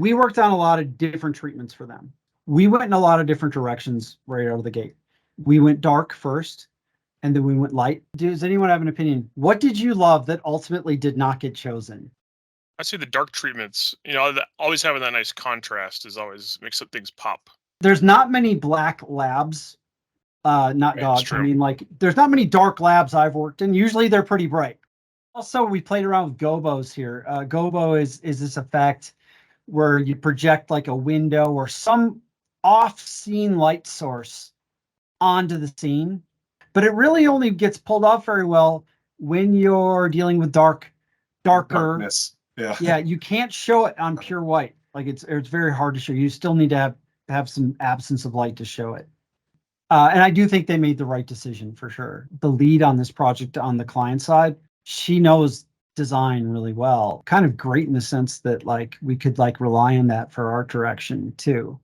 we worked on a lot of different treatments for them. We went in a lot of different directions right out of the gate. We went dark first, and then we went light. Does anyone have an opinion? What did you love that ultimately did not get chosen? I'd say the dark treatments, always having that nice contrast is always makes up things pop. There's not many black labs, not gods. I mean, like, there's not many dark labs I've worked in. Usually they're pretty bright. Also, we played around with gobos here. Gobo is this effect where you project like a window or some off-scene light source onto the scene, but it really only gets pulled off very well when you're dealing with darker darkness. Yeah, you can't show it on pure white. Like it's very hard to show. You still need to have some absence of light to show it. And I do think they made the right decision for sure. The lead on this project on the client side, she knows design really well. Kind of great in the sense that like we could like rely on that for art direction too.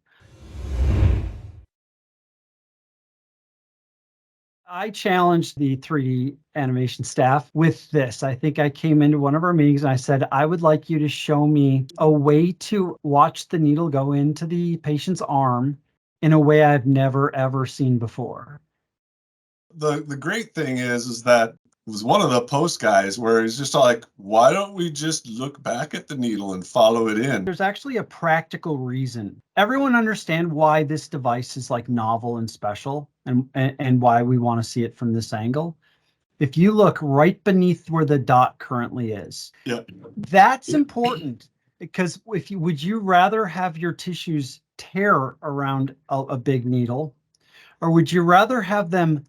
I challenged the 3D animation staff with this. I think I came into one of our meetings and I said, I would like you to show me a way to watch the needle go into the patient's arm in a way I've never, ever seen before. The great thing is that it was one of the post guys where he's just like, why don't we just look back at the needle and follow it in? There's actually a practical reason. Everyone understand why this device is like novel and special and why we want to see it from this angle. If you look right beneath where the dot currently is, that's important because would you rather have your tissues tear around a big needle, or would you rather have them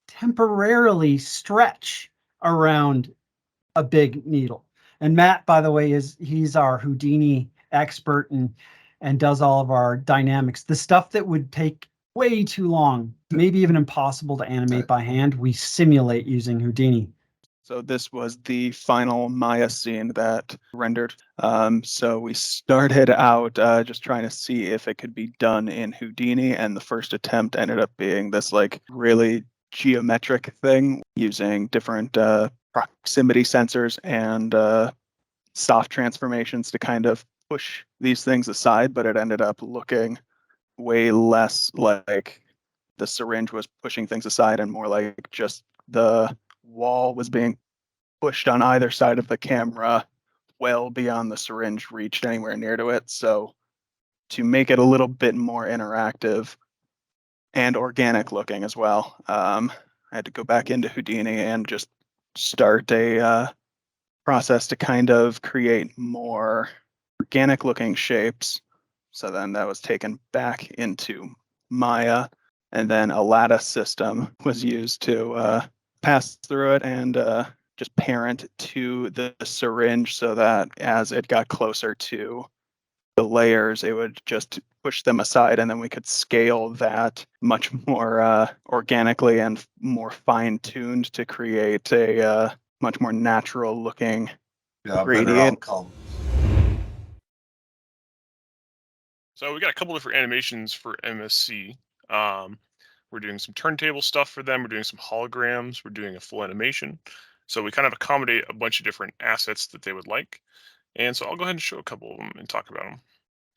temporarily stretch around a big needle? And Matt, by the way, he's our Houdini expert and does all of our dynamics. The stuff that would take way too long, maybe even impossible to animate by hand, we simulate using Houdini. So this was the final Maya scene that rendered. So we started out just trying to see if it could be done in Houdini, and the first attempt ended up being this like really geometric thing using different proximity sensors and soft transformations to kind of push these things aside, but it ended up looking way less like the syringe was pushing things aside and more like just the wall was being pushed on either side of the camera well beyond the syringe reached anywhere near to it. So to make it a little bit more interactive and organic looking as well, I had to go back into Houdini and just start a process to kind of create more organic looking shapes. So then that was taken back into Maya, and then a lattice system was used to pass through it and just parent to the syringe so that as it got closer to the layers, it would just push them aside, and then we could scale that much more organically and more fine-tuned to create a much more natural looking gradient. So we got a couple different animations for MSC. We're doing some turntable stuff for them. We're doing some holograms. We're doing a full animation. So we kind of accommodate a bunch of different assets that they would like. And so I'll go ahead and show a couple of them and talk about them.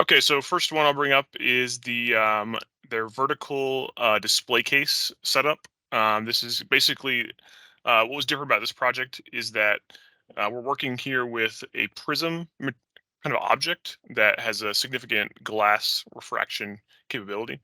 Okay, so first one I'll bring up is their vertical display case setup. This is basically what was different about this project is that we're working here with a prism kind of object that has a significant glass refraction capability.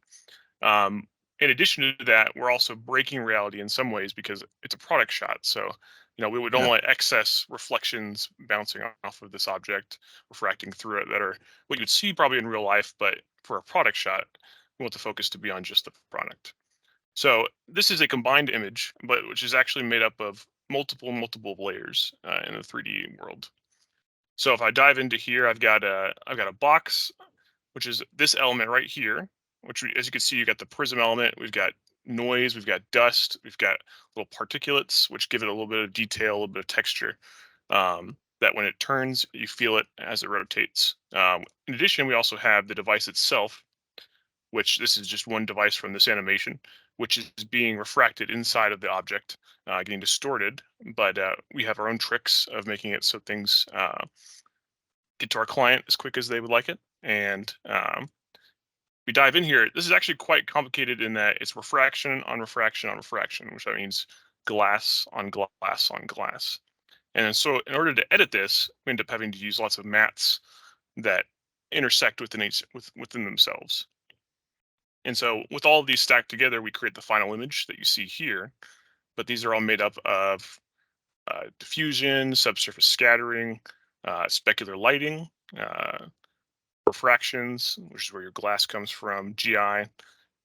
In addition to that, we're also breaking reality in some ways because it's a product shot. So, we would don't want excess reflections bouncing off of this object, refracting through it that are what you'd see probably in real life. But for a product shot, we want the focus to be on just the product. So this is a combined image, but which is actually made up of multiple layers in the 3D world. So if I dive into here, I've got a box, which is this element right here, which as you can see, you got the prism element. We've got noise, we've got dust, we've got little particulates, which give it a little bit of detail, a little bit of texture. That when it turns, you feel it as it rotates. In addition, we also have the device itself, which this is just one device from this animation, which is being refracted inside of the object, getting distorted. But we have our own tricks of making it so things get to our client as quick as they would like it. And we dive in here. This is actually quite complicated in that it's refraction on refraction on refraction, which means glass on glass on glass. And so in order to edit this, we end up having to use lots of mats that intersect within themselves. And so with all of these stacked together, we create the final image that you see here. But these are all made up of diffusion, subsurface scattering, specular lighting, refractions, which is where your glass comes from, GI,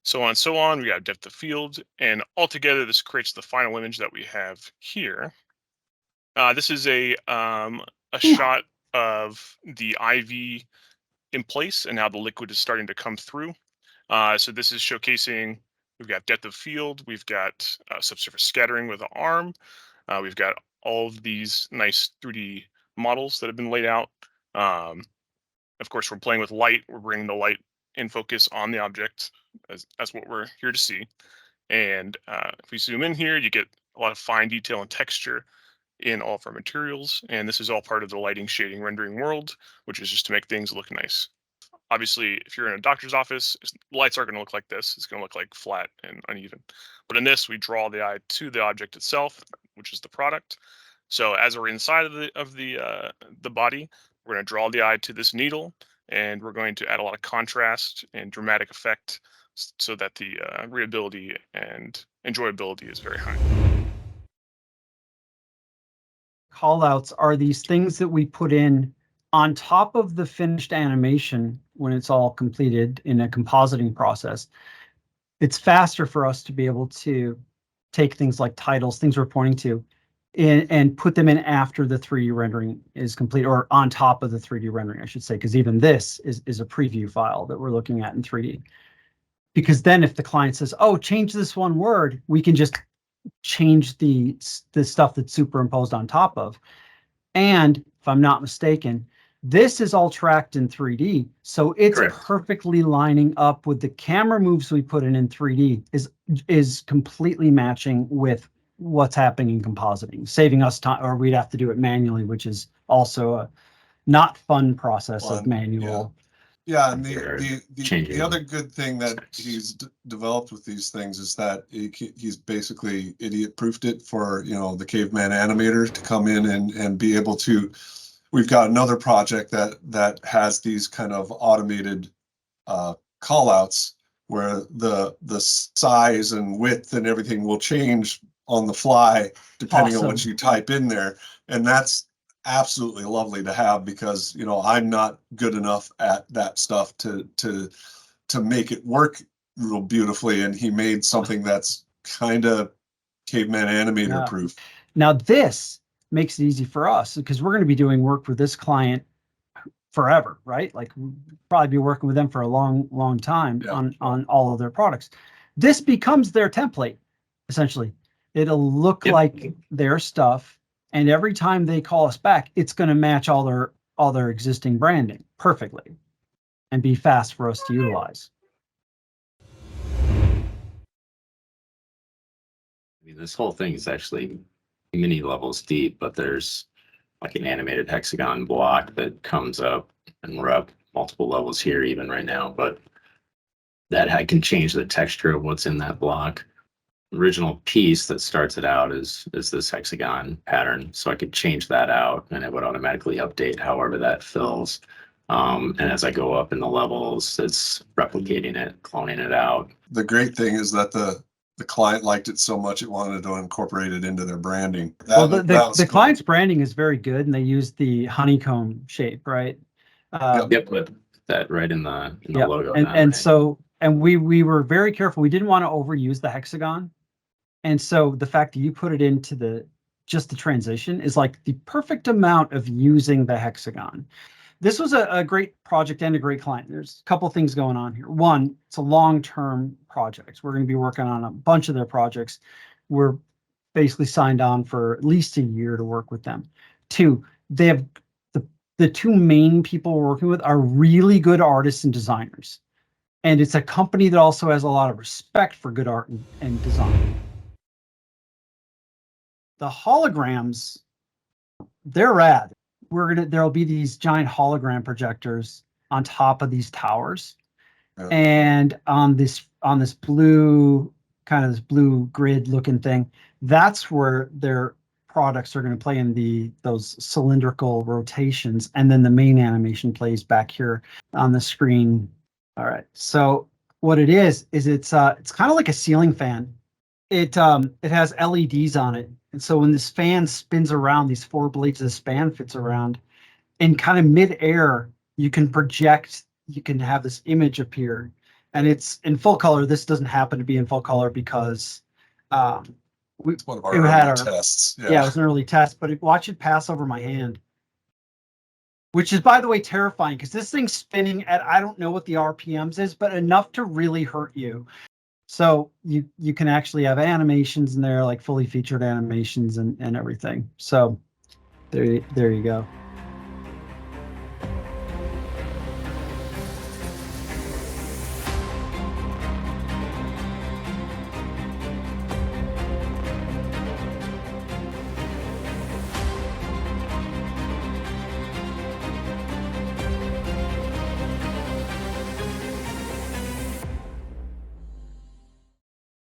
so on and so on. We got depth of field, and altogether this creates the final image that we have here. This is a shot of the IV in place and how the liquid is starting to come through. So this is showcasing, we've got depth of field, we've got subsurface scattering with an arm, we've got all of these nice 3D models that have been laid out. Of course, we're playing with light. We're bringing the light in focus on the object as what we're here to see. And if we zoom in here, you get a lot of fine detail and texture in all of our materials. And this is all part of the lighting, shading, rendering world, which is just to make things look nice. Obviously, if you're in a doctor's office, lights aren't going to look like this. It's going to look like flat and uneven. But in this, we draw the eye to the object itself, which is the product. So as we're inside of the body, we're going to draw the eye to this needle, and we're going to add a lot of contrast and dramatic effect so that the readability and enjoyability is very high. Callouts are these things that we put in on top of the finished animation when it's all completed in a compositing process. It's faster for us to be able to take things like titles, things we're pointing to, and put them in after the 3D rendering is complete, or on top of the 3D rendering, I should say, because even this is a preview file that we're looking at in 3D. Because then if the client says, oh, change this one word, we can just change the stuff that's superimposed on top of. And if I'm not mistaken, this is all tracked in 3D. So it's Correct. perfectly lining up with the camera moves we put in 3D is completely matching with what's happening in compositing, saving us time, or we'd have to do it manually, which is also a not fun process of manual. Yeah, and Changing the other good thing that he's developed with these things is that he's basically idiot-proofed it for, you know, the caveman animator to come in and be able to. We've got another project that has these kind of automated callouts where the size and width and everything will change on the fly depending on what you type in there, and that's absolutely lovely to have, because, you know, I'm not good enough at that stuff to make it work real beautifully, and he made something that's kind of caveman animator proof. Now this makes it easy for us because we're going to be doing work with this client forever, right? Like we'll probably be working with them for a long time on all of their products. This becomes their template, essentially. It'll look like their stuff. And every time they call us back, it's going to match all their existing branding perfectly and be fast for us to utilize. I mean, this whole thing is actually many levels deep, but there's like an animated hexagon block that comes up, and we're up multiple levels here even right now, but that I can change the texture of what's in that block. Original piece that starts it out is this hexagon pattern, so I could change that out and it would automatically update however that fills. And as I go up in the levels, it's replicating it, cloning it out. The great thing is that the client liked it so much it wanted to incorporate it into their branding. The client's branding is very good, and they use the honeycomb shape, right? Yep, with that right in the logo. And we were very careful. We didn't want to overuse the hexagon. And so the fact that you put it into just the transition is like the perfect amount of using the hexagon. This was a great project and a great client. There's a couple things going on here. One, it's a long-term project. We're going to be working on a bunch of their projects. We're basically signed on for at least a year to work with them. Two, they have the two main people we're working with are really good artists and designers. And it's a company that also has a lot of respect for good art and design. The holograms, they're rad. There'll be these giant hologram projectors on top of these towers. Yeah. And on this blue kind of this blue grid looking thing, that's where their products are going to play in those cylindrical rotations, and then the main animation plays back here on the screen. All right, so what it is it's kind of like a ceiling fan. It has LEDs on it, and so when this fan spins around, these 4 blades of this fan fits around, in kind of mid-air, you can have this image appear, and it's in full color. This doesn't happen to be in full color because It's one of our it had early tests. yeah, it was an early test, but watch it pass over my hand, which is, by the way, terrifying because this thing's spinning at, I don't know what the RPMs is, but enough to really hurt you. So you can actually have animations in there, like fully featured animations and everything. So there you go.